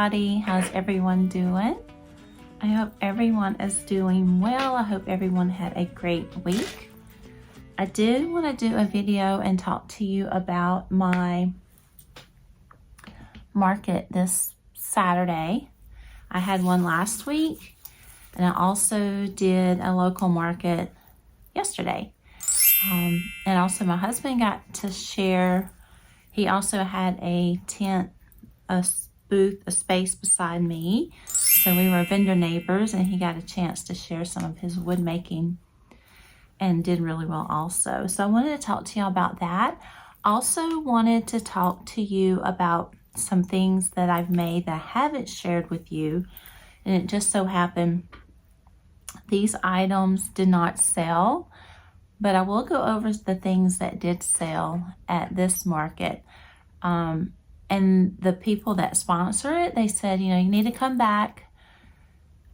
everybody. How's everyone doing? I hope everyone is doing well. I hope everyone had a great week. I did want to do a video and talk to you about my market this Saturday. I had one last week, and I also did a local market yesterday. And also my husband got to share. He also had a tent, a booth, a space beside me. So we were vendor neighbors, and he got a chance to share some of his wood making and did really well also. So I wanted to talk to you about that. Also wanted to talk to you about some things that I've made that I haven't shared with you. And it just so happened these items did not sell, but I will go over the things that did sell at this market. And the people that sponsor it, they said, you know, you need to come back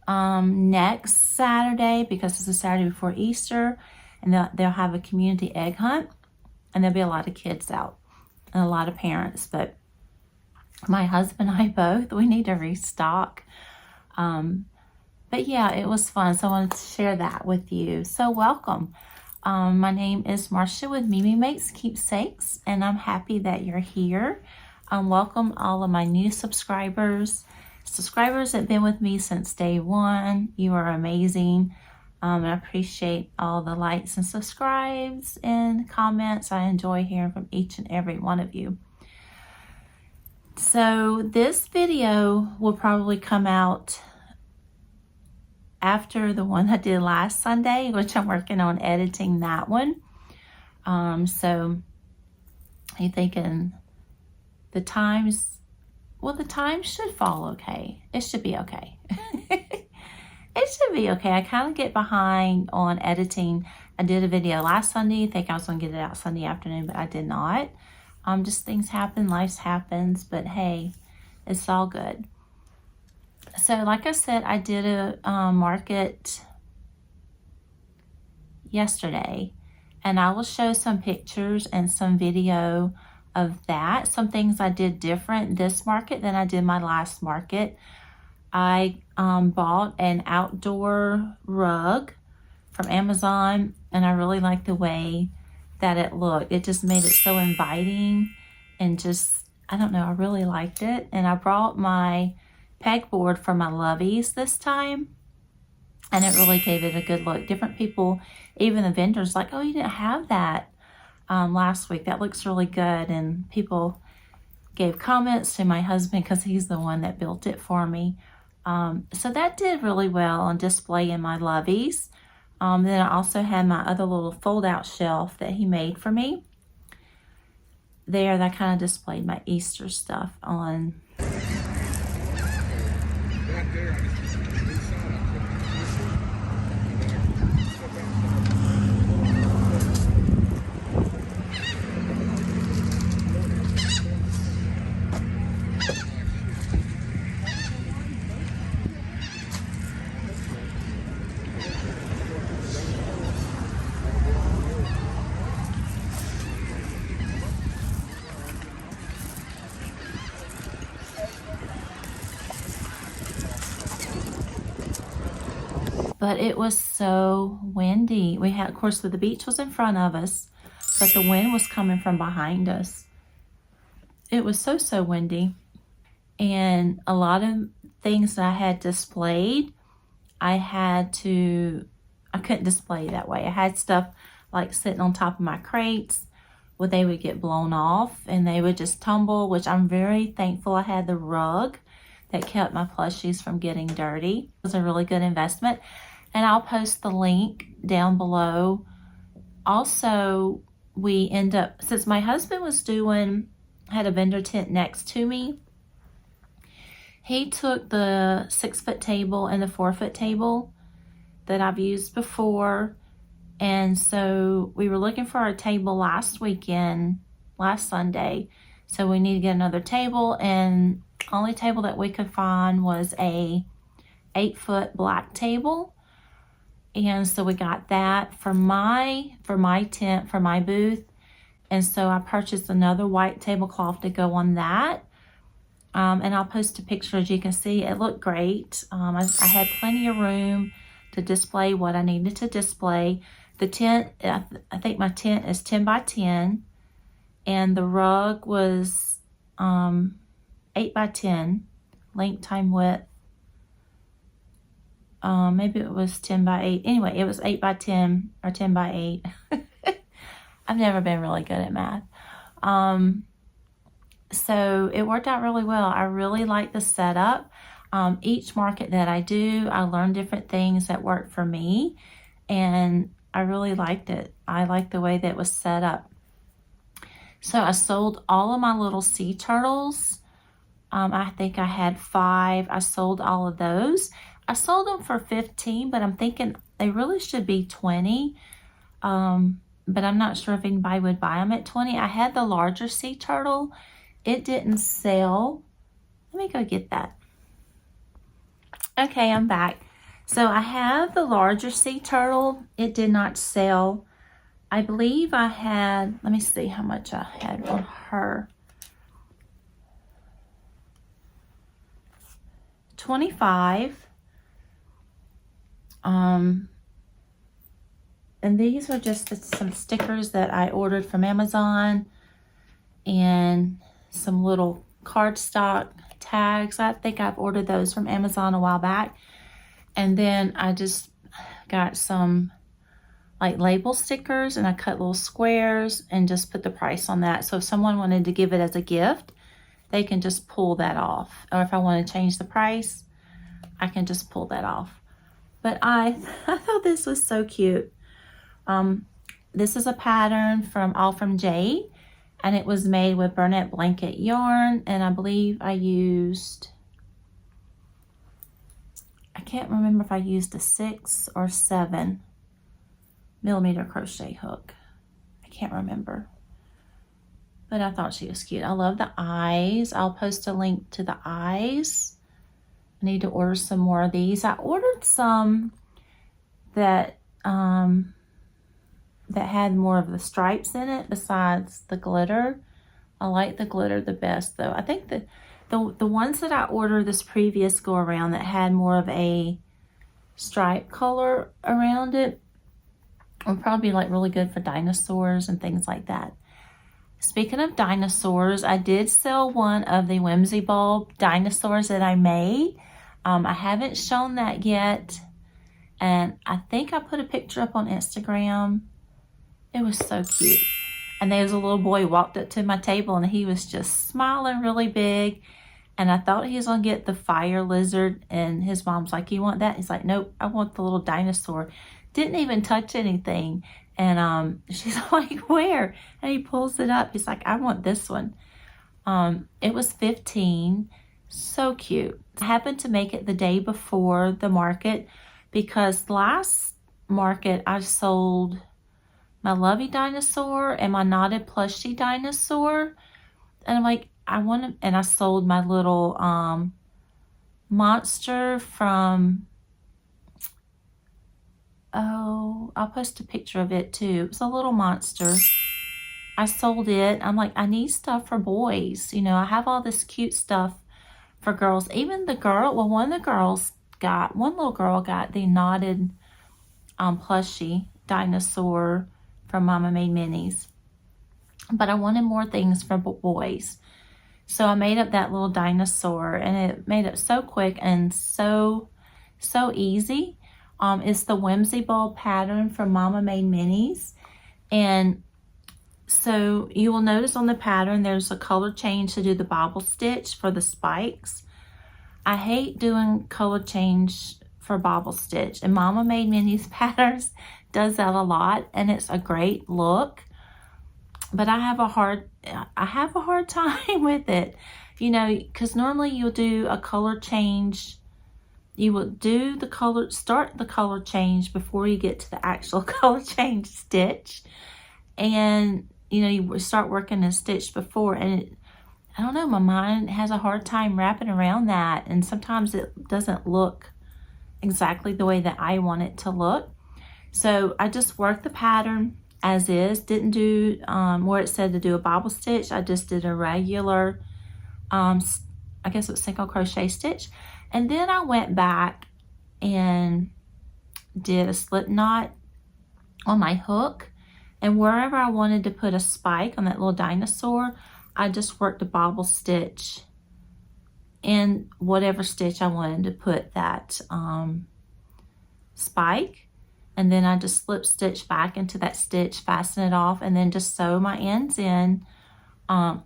next Saturday because it's the Saturday before Easter, and they'll have a community egg hunt, and there'll be a lot of kids out and a lot of parents. But my husband and I both, we need to restock. But yeah, it was fun, so I wanted to share that with you. So welcome. My name is Marcia with Whimsy Makes Keepsakes, and I'm happy that you're here. Welcome all of my new subscribers that have been with me since day one. You are amazing. I appreciate all the likes and subscribes and comments. I enjoy hearing from each and every one of you. So this video will probably come out after the one I did last Sunday, which I'm working on editing that one. So you're thinking the times, well, the times should fall okay. It should be okay. It should be okay. I kind of get behind on editing. I did a video last Sunday. I think I was going to get it out Sunday afternoon, but I did not. Just things happen, life happens, but hey, it's all good. So like I said, I did a market yesterday, and I will show some pictures and some video of that. Some things I did different this market than I did my last market. I bought an outdoor rug from Amazon, and I really like the way that it looked. It just made it so inviting, and just, I don't know, I really liked it. And I brought my pegboard for my loveys this time, and it really gave it a good look. Different people, even the vendors, like, oh, you didn't have that last week. That looks really good. And people gave comments to my husband because he's the one that built it for me. So that did really well on display in my loveys. Then I also had my other little fold-out shelf that he made for me there, that kind of displayed my Easter stuff on. But it was so windy. We had, of course, the beach was in front of us, but the wind was coming from behind us. It was so windy. And a lot of things that I had displayed, I couldn't display that way. I had stuff like sitting on top of my crates where they would get blown off and they would just tumble, which I'm very thankful I had the rug that kept my plushies from getting dirty. It was a really good investment. And I'll post the link down below. Also, we end up, since my husband had a vendor tent next to me, he took the 6-foot table and the 4-foot table that I've used before. And so we were looking for a table last Sunday. So we need to get another table, and only table that we could find was a 8-foot black table. And so we got that for my tent, for my booth. And so I purchased another white tablecloth to go on that. And I'll post a picture. As you can see, it looked great. I had plenty of room to display what I needed to display. The tent, I think my tent is 10 by 10, and the rug was 8 by 10, length, time, width. Maybe it was 10 by 8. Anyway, it was 8 by 10 or 10 by 8. I've never been really good at math. So it worked out really well. I really like the setup. Each market that I do, I learn different things that work for me, and I really liked it. I liked the way that it was set up. So I sold all of my little sea turtles. I think I had 5. I sold all of those. I sold them for 15, but I'm thinking they really should be 20. But I'm not sure if anybody would buy them at 20. I had the larger sea turtle. It didn't sell. Let me go get that. Okay, I'm back. So I have the larger sea turtle. It did not sell. I believe I had, let me see how much I had on her. 25. And these are just some stickers that I ordered from Amazon, and some little cardstock tags. I think I've ordered those from Amazon a while back. And then I just got some like label stickers, and I cut little squares and just put the price on that. So if someone wanted to give it as a gift, they can just pull that off. Or if I want to change the price, I can just pull that off. But I thought this was so cute. This is a pattern from Jade, and it was made with Burnett blanket yarn, and I believe I used, I can't remember if I used a 6 or 7 millimeter crochet hook. I can't remember, but I thought she was cute. I love the eyes. I'll post a link to the eyes. I need to order some more of these. I ordered some that that had more of the stripes in it besides the glitter. I like the glitter the best though. I think that the ones that I ordered this previous go around that had more of a stripe color around it would probably be like really good for dinosaurs and things like that. Speaking of dinosaurs, I did sell one of the Whimsy bulb dinosaurs that I made. I haven't shown that yet, and I think I put a picture up on Instagram. It was so cute. And there was a little boy walked up to my table, and he was just smiling really big. And I thought he was going to get the fire lizard, and his mom's like, "You want that?" He's like, "Nope, I want the little dinosaur." Didn't even touch anything. And she's like, "Where?" And he pulls it up. He's like, "I want this one." It was 15. So cute. I happened to make it the day before the market, because last market I sold my Lovey dinosaur and my knotted plushie dinosaur, and I'm like, and I sold my little monster from, oh, I'll post a picture of it too. It was a little monster. I sold it. I'm like, I need stuff for boys. You know, I have all this cute stuff for girls. Even the girl, well, one little girl got the knotted plushie dinosaur from Mama Made Minis. But I wanted more things for boys. So I made up that little dinosaur, and it made it so quick and so easy. It's the Whimsy bulb pattern from Mama Made Minis. And so you will notice on the pattern there's a color change to do the bobble stitch for the spikes. I hate doing color change for bobble stitch, and Mama Made Minis patterns does that a lot, and it's a great look. But I have a hard time with it, you know, because normally you'll do a color change. You will do the color, start the color change before you get to the actual color change stitch. And, you know, you start working a stitch before, and I don't know, my mind has a hard time wrapping around that. And sometimes it doesn't look exactly the way that I want it to look. So I just worked the pattern as is. Didn't do where it said to do a bobble stitch. I just did a regular I guess it was single crochet stitch. And then I went back and did a slip knot on my hook, and wherever I wanted to put a spike on that little dinosaur, I just worked a bobble stitch in whatever stitch I wanted to put that spike, and then I just slip stitch back into that stitch, fasten it off, and then just sew my ends in,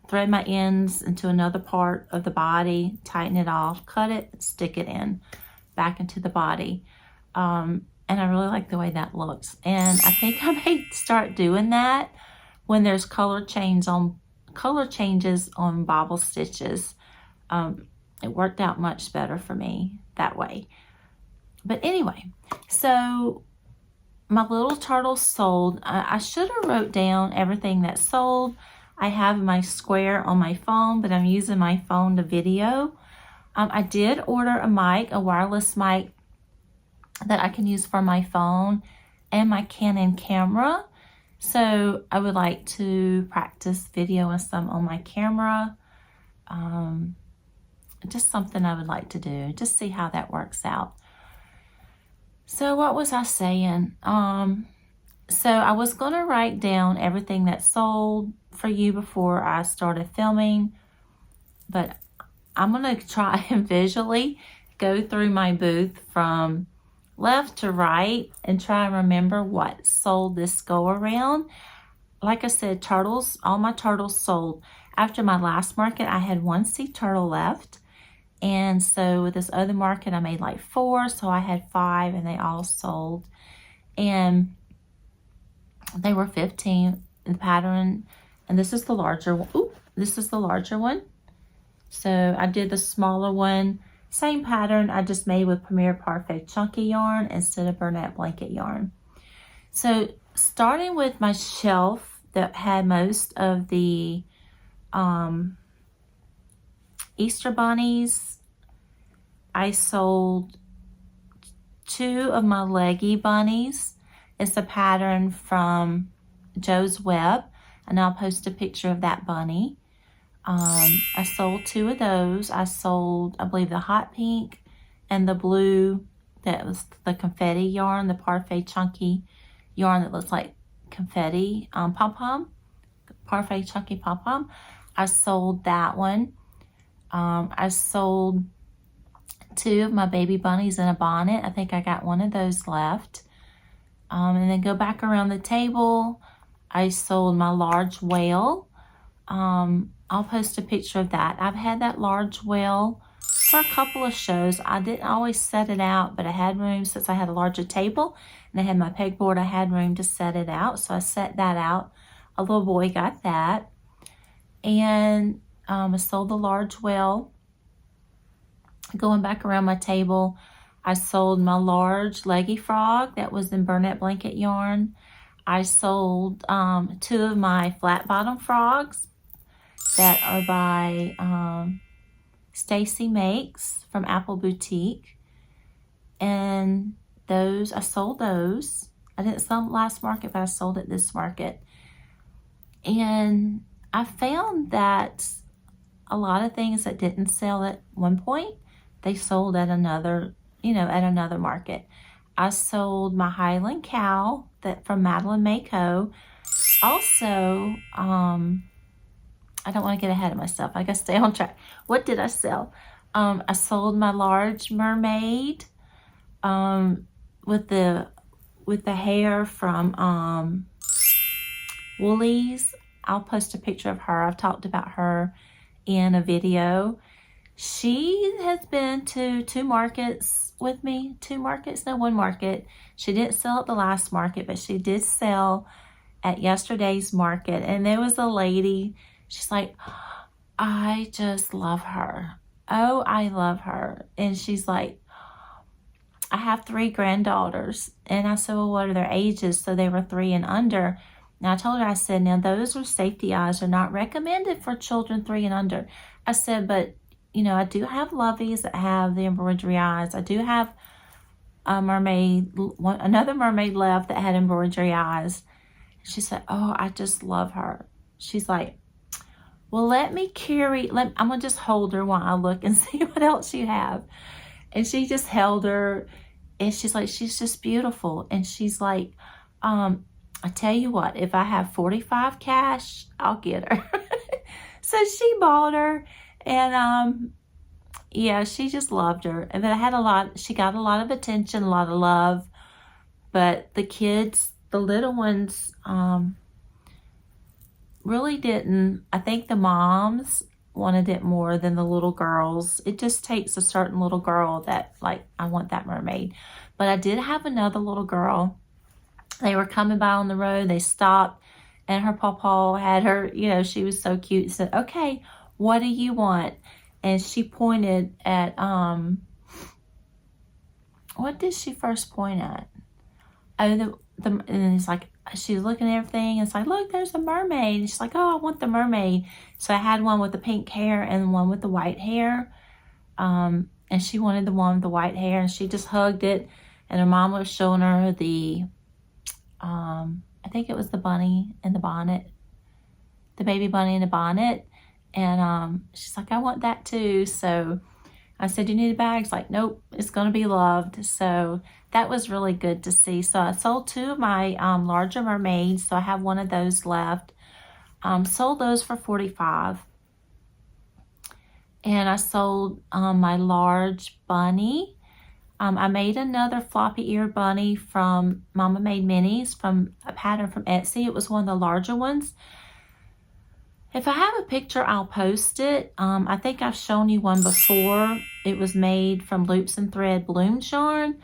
thread my ends into another part of the body, tighten it off, cut it, stick it in back into the body. And I really like the way that looks. And I think I may start doing that when there's color changes on bobble stitches. It worked out much better for me that way. But anyway, so my little turtle sold. I should have wrote down everything that sold. I have my square on my phone, but I'm using my phone to video. I did order a mic, a wireless mic that I can use for my phone and my Canon camera. So I would like to practice video and some on my camera. Just something I would like to do, just see how that works out. So what was I saying? So I was going to write down everything that sold for you before I started filming, but I'm going to try and visually go through my booth from left to right and try and remember what sold this go around. Like I said, turtles, all my turtles sold. After my last market, I had 1 sea turtle left. And so with this other market, I made like 4. So I had 5 and they all sold. And they were 15 in the pattern. And this is the larger one. Ooh, this is the larger one. So I did the smaller one. Same pattern, I just made with Premier Parfait Chunky yarn instead of Bernat Blanket yarn. So starting with my shelf that had most of the Easter bunnies, I sold 2 of my Leggy Bunnies. It's a pattern from Joe's Web, and I'll post a picture of that bunny. I sold 2 of those. I sold, I believe, the hot pink and the blue, that was the confetti yarn, the Parfait Chunky yarn that looks like confetti pom-pom, Parfait Chunky pom-pom. I sold that one. I sold 2 of my baby bunnies in a bonnet. I think I got 1 of those left. And then go back around the table. I sold my large whale. I'll post a picture of that. I've had that large whale for a couple of shows. I didn't always set it out, but I had room since I had a larger table and I had my pegboard. I had room to set it out, so I set that out. A little boy got that. And I sold the large whale. Going back around my table, I sold my large leggy frog that was in Bernat Blanket yarn. I sold 2 of my flat bottom frogs that are by Stacy Makes from Apple Boutique. And those, I sold those. I didn't sell them last market, but I sold it this market. And I found that a lot of things that didn't sell at one point, they sold at another, at another market. I sold my Highland cow that from Madeline Mako. Also, I don't want to get ahead of myself. I gotta stay on track. What did I sell? I sold my large mermaid with the hair from Woolies. I'll post a picture of her. I've talked about her in a video. She has been to 2 markets with me. 2 markets? No, 1 market. She didn't sell at the last market, but she did sell at yesterday's market. And there was a lady, she's like, I just love her. Oh, I love her. And she's like, I have 3 granddaughters. And I said, well, what are their ages? So they were 3 and under. Now I told her, I said, now those are safety eyes, are not recommended for children 3 and under. I said, but I do have loveys that have the embroidery eyes. I do have a mermaid, another mermaid left that had embroidery eyes. She said, oh, I just love her. She's like, well, let me carry, I'm going to just hold her while I look and see what else you have. And she just held her, and she's like, she's just beautiful. And she's like, I tell you what, if I have 45 cash, I'll get her. So she bought her, and yeah, she just loved her. And then she got a lot of attention, a lot of love. But the kids, the little ones, really didn't. I think the moms wanted it more than the little girls. It just takes a certain little girl that, like, I want that mermaid. But I did have another little girl. They were coming by on the road. They stopped, and her pawpaw had her, she was so cute. She said, okay, what do you want? And she pointed at, what did she first point at? Oh, and it's like, she's looking at everything. And it's like, look, there's a mermaid. And she's like, oh, I want the mermaid. So I had one with the pink hair and one with the white hair. And she wanted the one with the white hair, and she just hugged it. And her mom was showing her the, I think it was the bunny in the bonnet, the baby bunny in the bonnet. And she's like, I want that too. So I said, you need a bag? She's like, nope, it's going to be loved. So that was really good to see. So I sold 2 of my larger mermaids. So I have one of those left. Sold those for $45. And I sold my large bunny. I made another floppy-eared bunny from Mama Made Minis, from a pattern from Etsy. It was one of the larger ones. If I have a picture, I'll post it. I think I've shown you one before. It was made from loops and thread bloom yarn.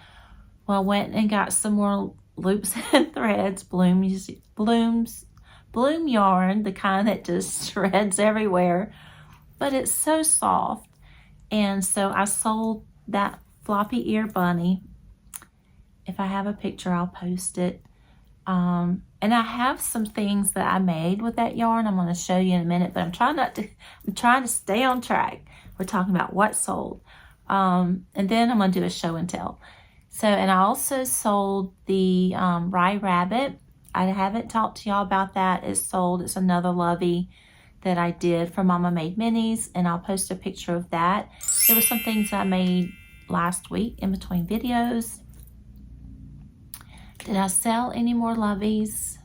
Well, I went and got some more loops and threads, bloom yarn, the kind that just shreds everywhere. But it's so soft. And so I sold that floppy ear bunny. If I have a picture, I'll post it. And I have some things that I made with that yarn. I'm going to show you in a minute, but I'm trying to stay on track. We're talking about what sold. And then I'm going to do a show and tell. So, and I also sold the Rye Rabbit. I haven't talked to y'all about that. It's sold. It's another lovey that I did for Mama Made Minis, and I'll post a picture of that. There were some things I made last week in between videos. Did I sell any more loveys?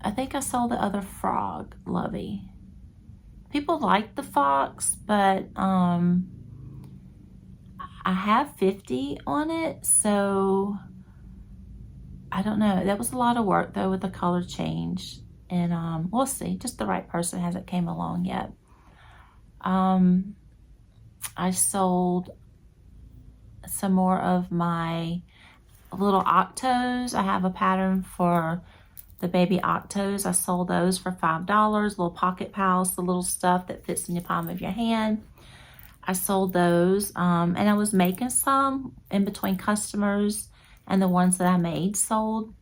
I think I sold the other frog lovey. People like the fox, but I have 50 on it, so I don't know. That was a lot of work though with the color change, and we'll see. Just the right person hasn't came along yet. I sold some more of my little octos. I have a pattern for the baby octos. I sold those for $5. Little pocket pals, the little stuff that fits in the palm of your hand. I sold those, and I was making some in between customers, and the ones that I made sold.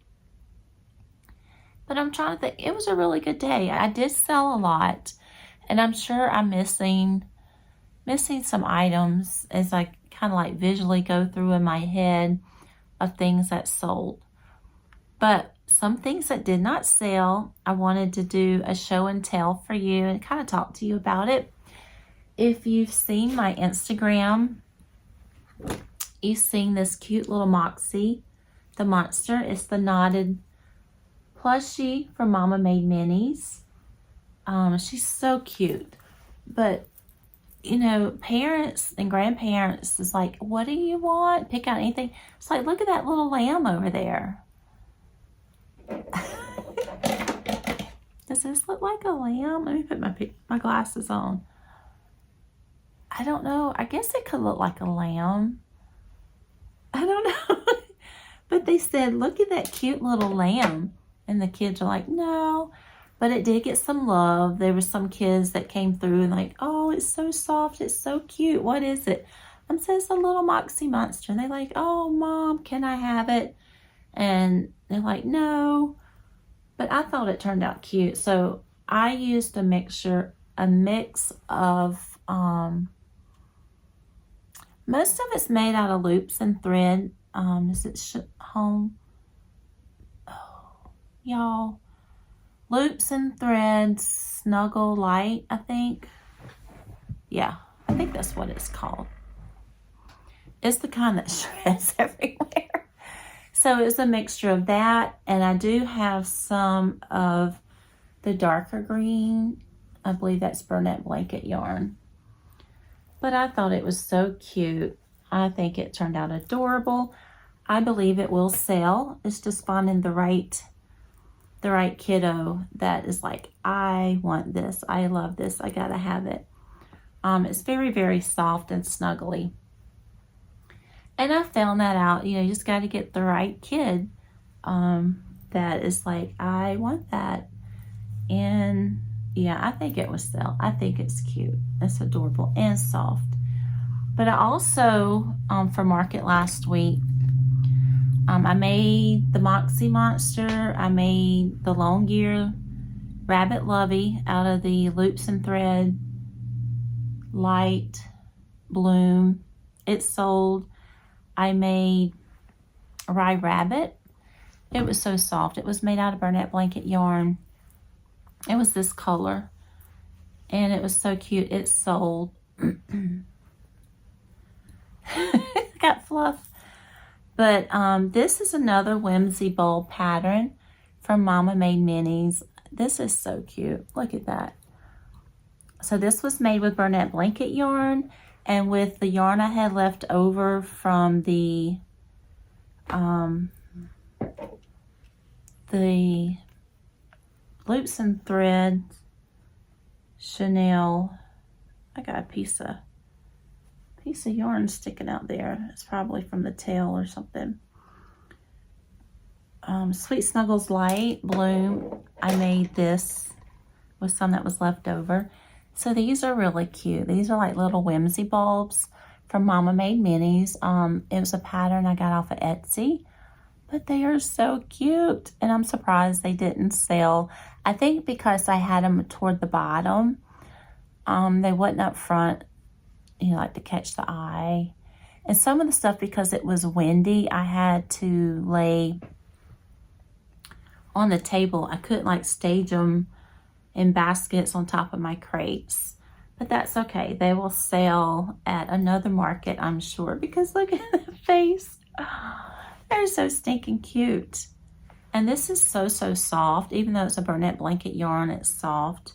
But I'm trying to think. It was a really good day. I did sell a lot, and I'm sure I'm missing some items as I kind of like visually go through in my head of things that sold. But some things that did not sell, I wanted to do a show and tell for you and kind of talk to you about it. If you've seen my Instagram, you've seen this cute little Moxie, the monster. It's the knotted plushie from Mama Made Minis. She's so cute. But you know, parents and grandparents is like, what do you want? Pick out anything. It's like, look at that little lamb over there. Does this look like a lamb? Let me put my glasses on. I don't know. I guess it could look like a lamb. I don't know. But they said, look at that cute little lamb. And the kids are like, no. But it did get some love. There were some kids that came through and like, oh, it's so soft. It's so cute. What is it? I said, it's a little Moxie Monster. And they're like, oh, Mom, can I have it? And they're like, no. But I thought it turned out cute. So I used a mix of, most of it's made out of loops and thread. Is it home? y'all. Loops and Threads Snuggle Light, I think. Yeah, I think that's what it's called. It's the kind that shreds everywhere. So it's a mixture of that, and I do have some of the darker green. I believe that's Burnett Blanket yarn. But I thought it was so cute. I think it turned out adorable. I believe it will sell. It's just finding the right kiddo that is like, I want this. I love this. I gotta have it. It's very, very soft and snuggly. And I found that out. You know, you just got to get the right kid that is like, I want that. And yeah, I think it will sell. I think it's cute. It's adorable and soft. But I also, for market last week, I made the Moxie Monster. I made the Long Gear Rabbit Lovey out of the Loops and Thread Light Bloom. It sold. I made Rye Rabbit. It was so soft. It was made out of Burnett Blanket yarn. It was this color. And it was so cute. It sold. Got fluff. But this is another Whimsy Bowl pattern from Mama Made Minis. This is so cute. Look at that. So this was made with Burnett Blanket yarn and with the yarn I had left over from the Loops and Threads Chanel. I got a piece of yarn sticking out there. It's probably from the tail or something. Sweet Snuggles Light Bloom. I made this with some that was left over. So these are really cute. These are like little Whimsy bulbs from Mama Made Minis. It was a pattern I got off of Etsy. But they are so cute. And I'm surprised they didn't sell. I think because I had them toward the bottom. They wasn't up front, you know, like to catch the eye. And some of the stuff, because it was windy, I had to lay on the table. I couldn't like stage them in baskets on top of my crates. But that's okay. They will sell at another market, I'm sure, because look at the face. Oh, they're so stinking cute. And this is so, so soft. Even though it's a Burnett Blanket yarn, it's soft.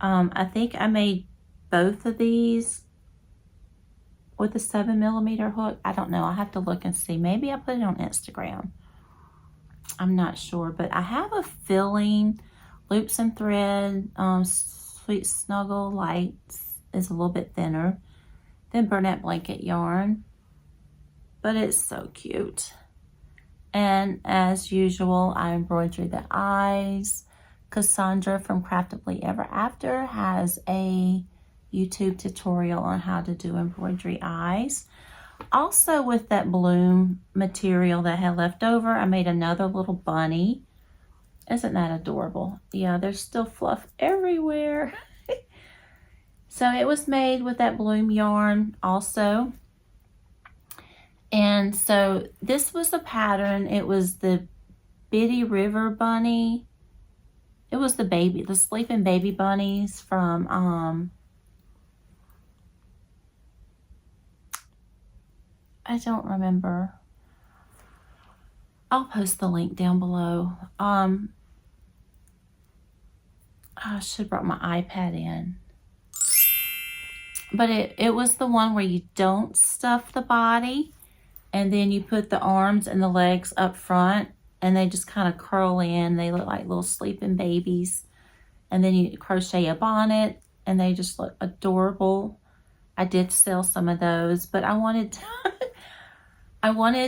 I think I made both of these with a 7mm hook. I don't know. I'll have to look and see. Maybe I put it on Instagram. I'm not sure. But I have a feeling Loops and Thread Sweet Snuggle Lights is a little bit thinner than Burnett Blanket yarn. But it's so cute. And as usual, I embroidered the eyes. Cassandra from Craftably Ever After has a YouTube tutorial on how to do embroidery eyes. Also with that bloom material that I had left over, I made another little bunny. Isn't that adorable? Yeah, there's still fluff everywhere. So it was made with that bloom yarn also. And so this was the pattern. It was the Bitty River Bunny. It was the sleeping baby bunnies from I don't remember. I'll post the link down below. I should have brought my iPad in. But it was the one where you don't stuff the body, and then you put the arms and the legs up front, and they just kind of curl in. They look like little sleeping babies. And then you crochet a bonnet, and they just look adorable. I did sell some of those, but I wanted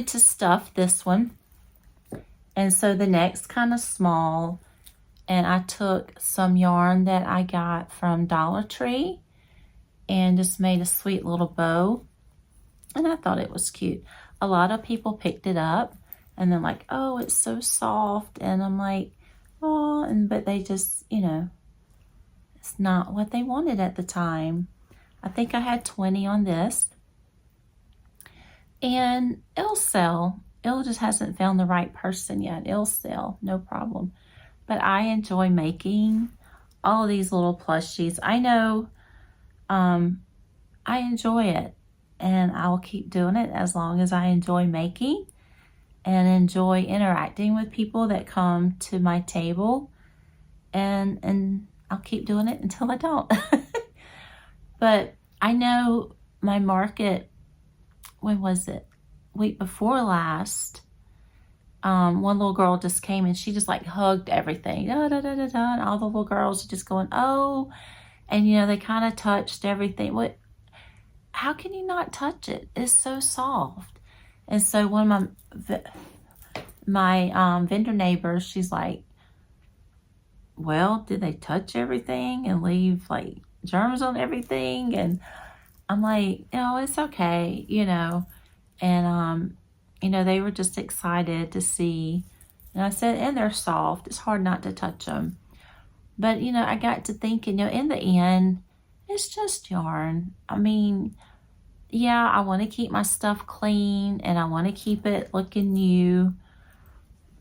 to stuff this one. And so the neck's kind of small, and I took some yarn that I got from Dollar Tree and just made a sweet little bow. And I thought it was cute. A lot of people picked it up and they're like, oh, it's so soft. And I'm like, oh, but they just, you know, it's not what they wanted at the time. I think I had 20 on this. And it'll sell. it just hasn't found the right person yet. It'll sell, no problem. But I enjoy making all of these little plushies. I know I enjoy it, and I will keep doing it as long as I enjoy making and enjoy interacting with people that come to my table, and I'll keep doing it until I don't. But I know my market, when was it? Week before last, one little girl just came and she just like hugged everything. Da, da, da, da, da, and all the little girls are just going, oh, and you know, they kind of touched everything. What? How can you not touch it? It's so soft. And so one of my vendor neighbors, she's like, well, did they touch everything and leave like germs on everything? And I'm like, no, it's okay, you know. And you know, they were just excited to see. And I said, and they're soft. It's hard not to touch them. But, you know, I got to thinking, you know, in the end, it's just yarn. I mean, yeah, I want to keep my stuff clean and I want to keep it looking new.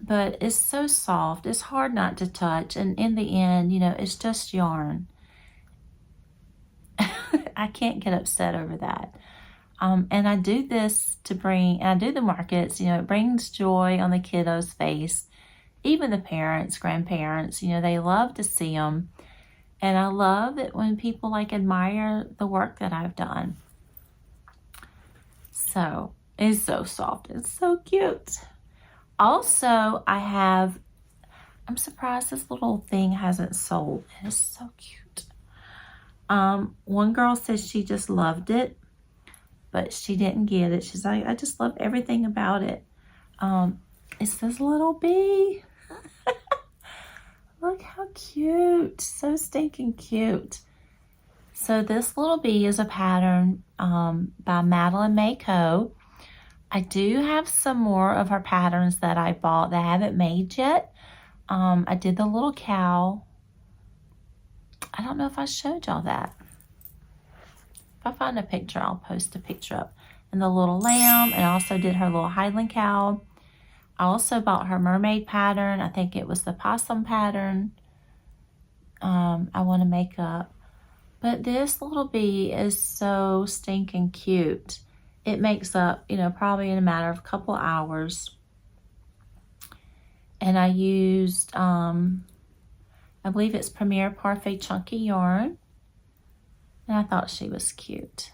But it's so soft. It's hard not to touch. And in the end, you know, it's just yarn. I can't get upset over that. And I do this to bring, and I do the markets, you know, it brings joy on the kiddos' face. Even the parents, grandparents, you know, they love to see them. And I love it when people like admire the work that I've done. So it's so soft. It's so cute. Also, I'm surprised this little thing hasn't sold. It is so cute. One girl says she just loved it, but she didn't get it. She's like, I just love everything about it. It's this little bee. Look how cute. So stinking cute. So this little bee is a pattern by Madeline Makes. I do have some more of her patterns that I bought that I haven't made yet. I did the little cow. I don't know if I showed y'all that. If I find a picture, I'll post a picture up. And the little lamb, and I also did her little Highland cow. I also bought her mermaid pattern. I think it was the possum pattern. I want to make up. But this little bee is so stinking cute. It makes up, you know, probably in a matter of a couple hours. And I used, I believe it's Premier Parfait Chunky yarn. And I thought she was cute.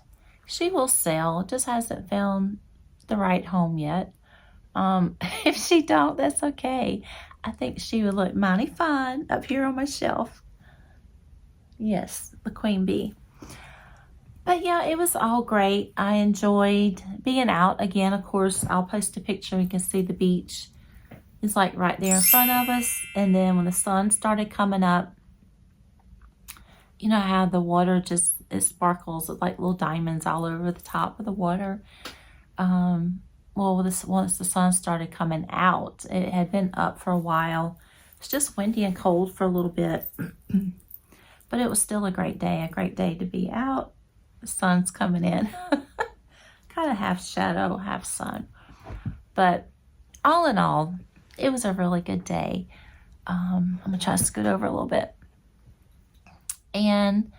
She will sell, just hasn't found the right home yet. If she don't, that's okay. I think she would look mighty fine up here on my shelf. Yes, the queen bee. But yeah, it was all great. I enjoyed being out. Again, of course, I'll post a picture. You can see the beach. It's like right there in front of us. And then when the sun started coming up, you know how the water just, it sparkles. It's like little diamonds all over the top of the water. Well, once the sun started coming out, it had been up for a while. It's just windy and cold for a little bit. But it was still a great day to be out. The sun's coming in. Kind of half shadow, half sun. But all in all, it was a really good day. I'm going to try to scoot over a little bit. And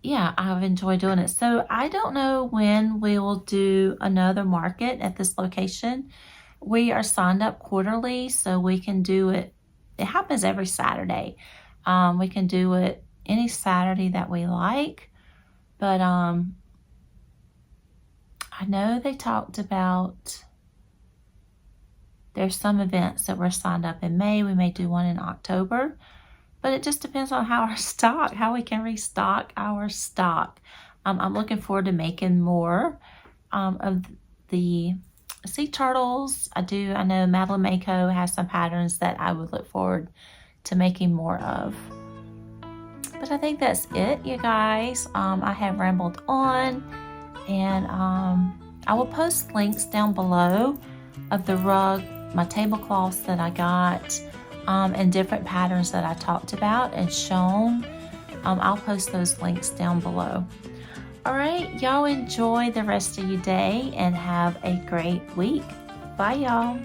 yeah, I've enjoyed doing it. So I don't know when we will do another market at this location. We are signed up quarterly, so we can do it. It happens every Saturday. We can do it any Saturday that we like. But I know they talked about there's some events that we're signed up in May. We may do one in October. But it just depends on how we can restock our stock. I'm looking forward to making more of the sea turtles. I know Madeline Makes has some patterns that I would look forward to making more of. But I think that's it, you guys. I have rambled on, and I will post links down below of the rug, my tablecloths that I got, and different patterns that I talked about and shown. I'll post those links down below. All right, y'all enjoy the rest of your day and have a great week. Bye, y'all.